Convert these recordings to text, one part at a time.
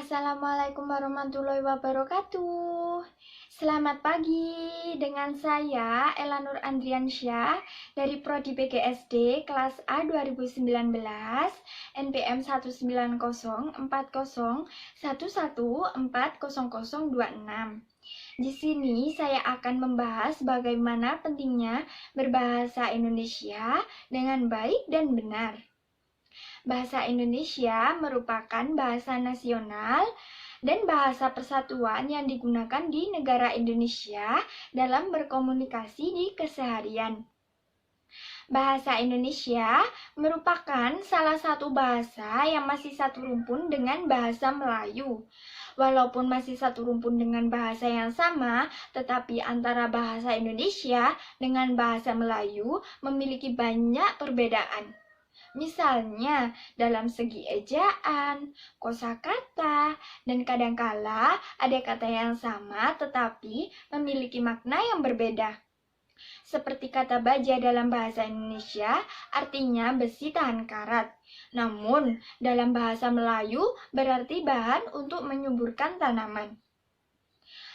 Assalamualaikum warahmatullahi wabarakatuh. Selamat pagi, dengan saya Ela Nur Andriansyah dari Prodi PGSD kelas A 2019 NPM 19040114026. Di sini saya akan membahas bagaimana pentingnya berbahasa Indonesia dengan baik dan benar. Bahasa Indonesia merupakan bahasa nasional dan bahasa persatuan yang digunakan di negara Indonesia dalam berkomunikasi di keseharian. Bahasa Indonesia merupakan salah satu bahasa yang masih satu rumpun dengan bahasa Melayu. Walaupun masih satu rumpun dengan bahasa yang sama, tetapi antara bahasa Indonesia dengan bahasa Melayu memiliki banyak perbedaan. Misalnya dalam segi ejaan, kosakata, dan kadangkala ada kata yang sama tetapi memiliki makna yang berbeda. Seperti kata baja dalam bahasa Indonesia artinya besi tahan karat. Namun dalam bahasa Melayu berarti bahan untuk menyuburkan tanaman.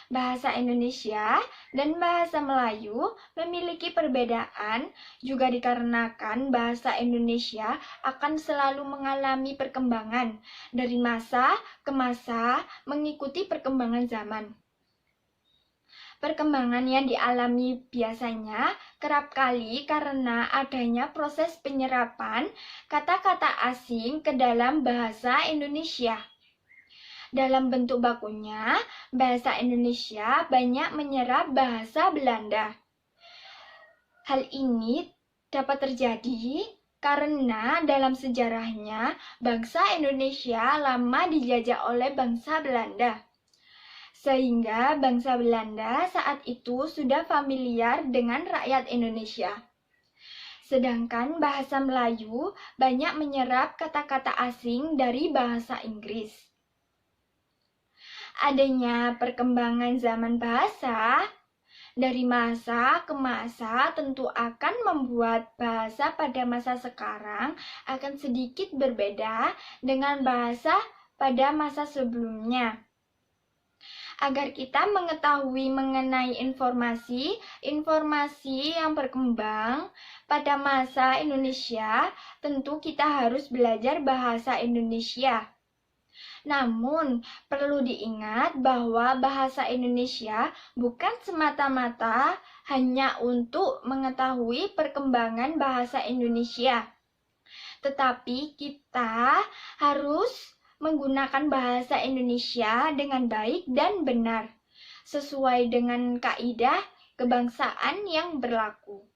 Bahasa Indonesia dan bahasa Melayu memiliki perbedaan juga dikarenakan bahasa Indonesia akan selalu mengalami perkembangan dari masa ke masa mengikuti perkembangan zaman. Perkembangan yang dialami biasanya kerap kali karena adanya proses penyerapan kata-kata asing ke dalam bahasa Indonesia. Dalam bentuk bakunya, bahasa Indonesia banyak menyerap bahasa Belanda. Hal ini dapat terjadi karena dalam sejarahnya bangsa Indonesia lama dijajah oleh bangsa Belanda. Sehingga bangsa Belanda saat itu sudah familiar dengan rakyat Indonesia. Sedangkan bahasa Melayu banyak menyerap kata-kata asing dari bahasa Inggris. Adanya perkembangan zaman bahasa dari masa ke masa tentu akan membuat bahasa pada masa sekarang akan sedikit berbeda dengan bahasa pada masa sebelumnya. Agar kita mengetahui mengenai informasi yang berkembang pada masa Indonesia, tentu kita harus belajar bahasa Indonesia. Namun, perlu diingat bahwa bahasa Indonesia bukan semata-mata hanya untuk mengetahui perkembangan bahasa Indonesia. Tetapi kita harus menggunakan bahasa Indonesia dengan baik dan benar, sesuai dengan kaidah kebangsaan yang berlaku.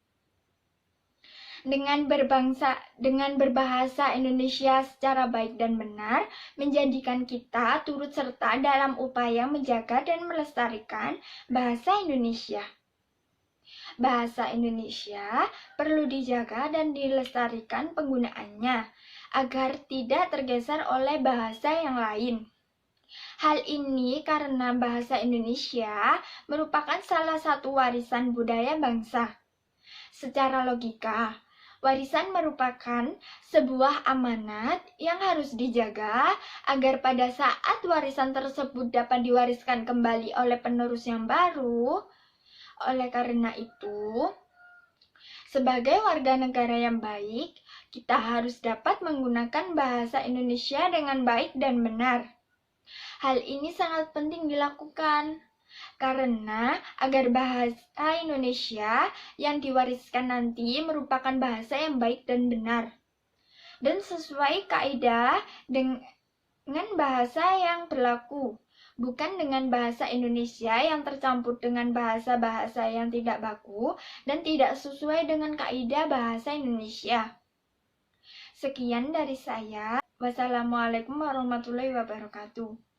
Dengan berbahasa Indonesia secara baik dan benar, menjadikan kita turut serta dalam upaya menjaga dan melestarikan bahasa Indonesia. Bahasa Indonesia perlu dijaga dan dilestarikan penggunaannya, agar tidak tergeser oleh bahasa yang lain. Hal ini karena bahasa Indonesia merupakan salah satu warisan budaya bangsa. Secara logika, warisan merupakan sebuah amanat yang harus dijaga agar pada saat warisan tersebut dapat diwariskan kembali oleh penerus yang baru. Oleh karena itu, sebagai warga negara yang baik, kita harus dapat menggunakan bahasa Indonesia dengan baik dan benar. Hal ini sangat penting dilakukan karena agar bahasa Indonesia yang diwariskan nanti merupakan bahasa yang baik dan benar dan sesuai kaidah dengan bahasa yang berlaku, bukan dengan bahasa Indonesia yang tercampur dengan bahasa-bahasa yang tidak baku dan tidak sesuai dengan kaidah bahasa Indonesia. Sekian dari saya. Wassalamualaikum warahmatullahi wabarakatuh.